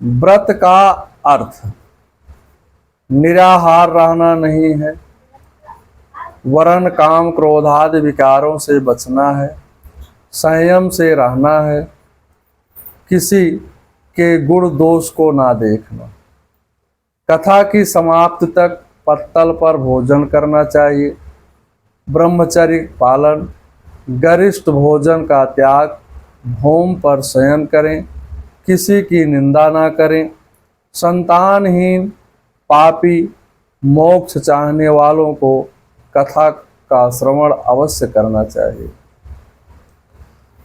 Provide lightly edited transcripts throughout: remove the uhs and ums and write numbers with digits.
व्रत का अर्थ निराहार रहना नहीं है, वरन काम क्रोधादि विकारों से बचना है, संयम से रहना है, किसी के गुण दोष को ना देखना। कथा की समाप्ति तक पत्तल पर भोजन करना चाहिए। ब्रह्मचर्य पालन, गरिष्ठ भोजन का त्याग, भूमि पर शयन करें, किसी की निंदा ना करें, संतानहीन पापी मोक्ष चाहने वालों को कथा का श्रवण अवश्य करना चाहिए।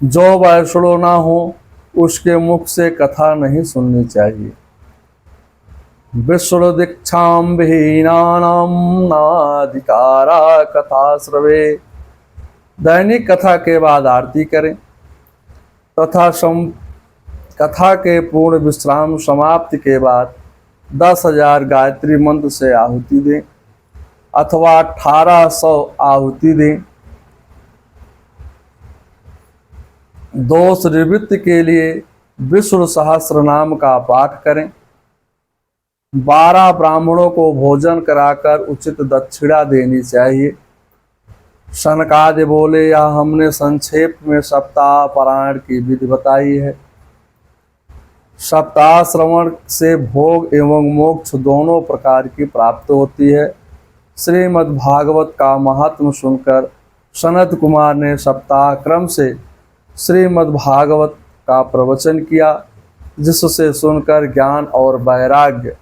जो वैष्णव ना हो उसके मुख से कथा नहीं सुननी चाहिए। विष्णु दीक्षाम विहीनानाम नाधिकारा कथा श्रवे। दैनिक कथा के बाद आरती करें तथा कथा के पूर्ण विश्राम समाप्ति के बाद 10,000 गायत्री मंत्र से आहुति दें अथवा 1800 आहुति दें। दोष निवृत्ति के लिए विष्णु सहस्र नाम का पाठ करें। 12 ब्राह्मणों को भोजन कराकर उचित दक्षिणा देनी चाहिए। शनकादि बोले, या हमने संक्षेप में सप्ताह पारायण की विधि बताई है। सप्ताह श्रवण से भोग एवं मोक्ष दोनों प्रकार की प्राप्त होती है। श्रीमद् भागवत का महात्म सुनकर सनत कुमार ने सप्ताह क्रम से श्रीमद् भागवत का प्रवचन किया, जिससे सुनकर ज्ञान और वैराग्य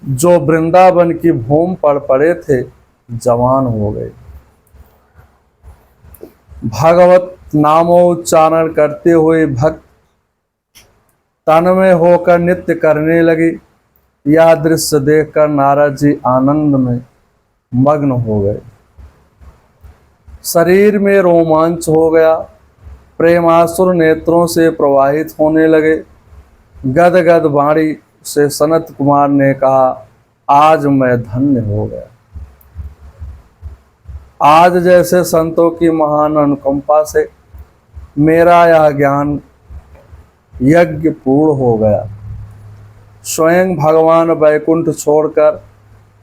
जो वृंदावन की भूमि पर पड़े थे जवान हो गए। भागवत नामोच्चारण करते हुए भक्त तन्मय होकर नित्य करने लगे। यह दृश्य देखकर नारद जी आनंद में मग्न हो गए। शरीर में रोमांच हो गया, प्रेमासुर नेत्रों से प्रवाहित होने लगे। गदगद वाणी से सनत कुमार ने कहा, आज मैं धन्य हो गया। आज जैसे संतों की महान अनुकंपा से मेरा यह ज्ञान यज्ञ पूर्ण हो गया। स्वयं भगवान वैकुंठ छोड़कर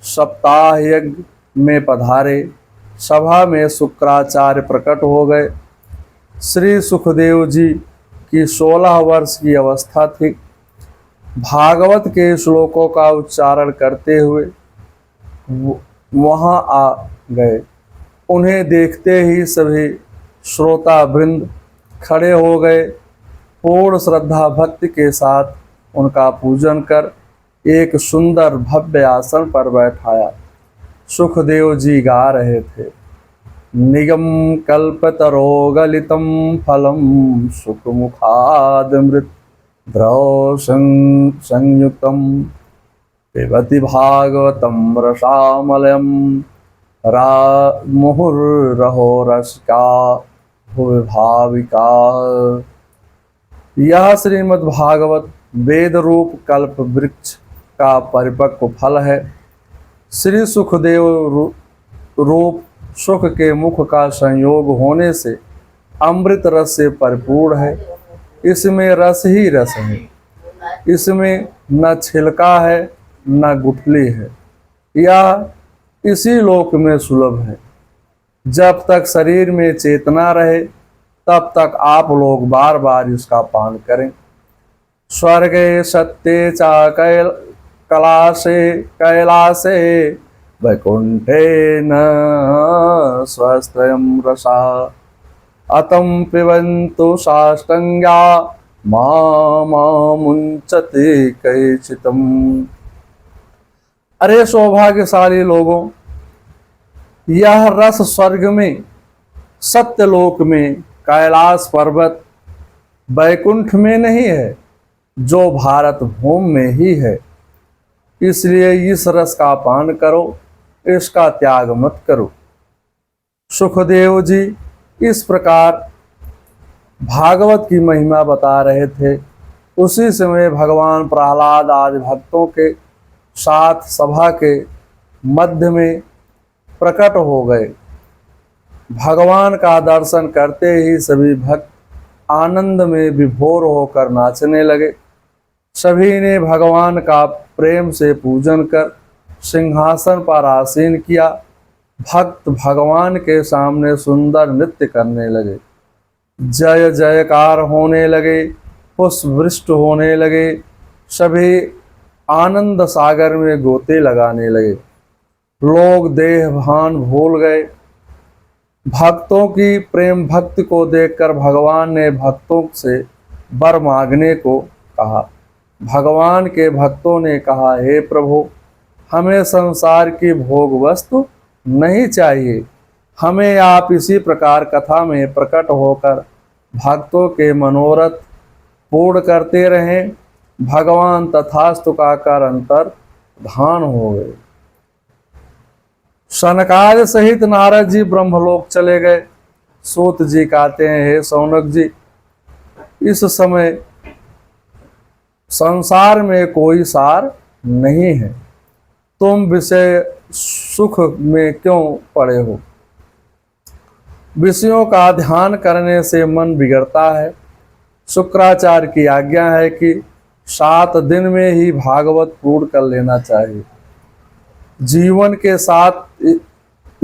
सप्ताह यज्ञ में पधारे। सभा में शुक्राचार्य प्रकट हो गए। श्री सुखदेव जी की 16 वर्ष की अवस्था थी। भागवत के श्लोकों का उच्चारण करते हुए वहां आ गए। उन्हें देखते ही सभी श्रोता वृंद खड़े हो गए। पूर्ण श्रद्धा भक्ति के साथ उनका पूजन कर एक सुंदर भव्य आसन पर बैठाया। सुखदेव जी गा रहे थे, निगम कल्पतरोगलितं फलम सुखमुखादमृत द्रव संयुक्तम पिबति भागवतम रसामलयम मुहुर्रहो रसिका भुवि भाविका। यह श्रीमद् भागवत वेद रूप कल्प वृक्ष का परिपक्व फल है। श्री सुखदेव रूप सुख के मुख का संयोग होने से अमृत रस से परिपूर्ण है। इसमें रस ही रस है। इसमें न छिलका है न गुठली है। यह इसी लोक में सुलभ है। जब तक शरीर में चेतना रहे तब तक आप लोग बार बार इसका पान करें। स्वर्गे सत्ये चा कैलासे वैकुंठे न स्वस्त्रयं रसा अतं पिबन्तु साष्टांगा मुंचते कैचितम्। अरे सौभाग्यशाली लोगों, यह रस स्वर्ग में, सत्यलोक में, कैलाश पर्वत वैकुंठ में नहीं है, जो भारत भूमि में ही है। इसलिए इस रस का पान करो, इसका त्याग मत करो। सुखदेव जी इस प्रकार भागवत की महिमा बता रहे थे। उसी समय भगवान प्रहलाद आदि भक्तों के साथ सभा के मध्य में प्रकट हो गए। भगवान का दर्शन करते ही सभी भक्त आनंद में विभोर होकर नाचने लगे। सभी ने भगवान का प्रेम से पूजन कर सिंहासन पर आसीन किया। भक्त भगवान के सामने सुंदर नृत्य करने लगे, जय जयकार होने लगे, पुष्प वृष्टि होने लगे, सभी आनंद सागर में गोते लगाने लगे। लोग देह भान भूल गए। भक्तों की प्रेम भक्ति को देखकर भगवान ने भक्तों से वर मांगने को कहा। भगवान के भक्तों ने कहा, हे प्रभु, हमें संसार की भोग वस्तु नहीं चाहिए, हमें आप इसी प्रकार कथा में प्रकट होकर भक्तों के मनोरथ पूर्ण करते रहें। भगवान तथास्तु कहकर अंतर ध्यान हो गए। सनकादि सहित नारद जी ब्रह्मलोक चले गए। सूत जी कहते हैं, हे सौनक जी, इस समय संसार में कोई सार नहीं है, तुम विषय सुख में क्यों पड़े हो? विषयों का ध्यान करने से मन बिगड़ता है। शुक्राचार्य की आज्ञा है कि 7 दिन में ही भागवत पूर्ण कर लेना चाहिए। जीवन के 7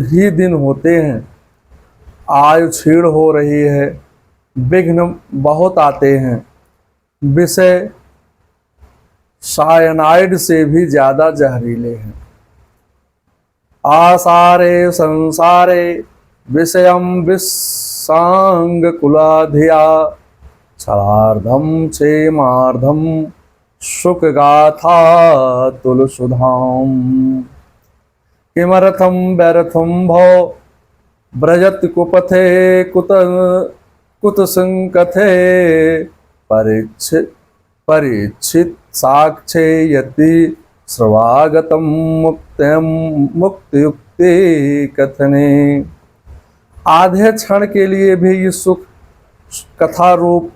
ही दिन होते हैं, आयु क्षीण हो रही है, विघ्न बहुत आते हैं। विषय सायनाइड से भी ज्यादा जहरीले हैं। आसारे संसारे विषयम विसंग कुलाधिया छलार्धम क्षेमार्धम सुख गाथा तुलसुधाम किमर्थम व्यर्थम भव ब्रजत कुपथे कुत संकथे परीक्षित साक्षे यति स्रवागतम मुक्तियुक्ति कथने। आधे क्षण के लिए भी इस सुख कथा रूप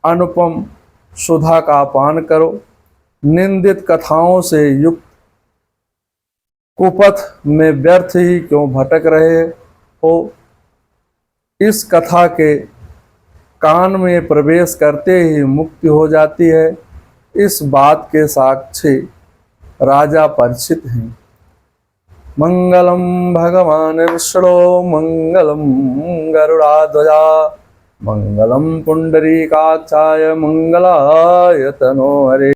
अनुपम सुधा का पान करो। निंदित कथाओं से युक्त कुपथ में व्यर्थ ही क्यों भटक रहे हो? इस कथा के कान में प्रवेश करते ही मुक्ति हो जाती है। इस बात के साक्षी राजा परीक्षित हैं। मंगलम भगवान विष्णु मंगलम गरुड़ाध्वजा मंगलम पुंडरीकाक्षाय मंगलाय तनोहरे।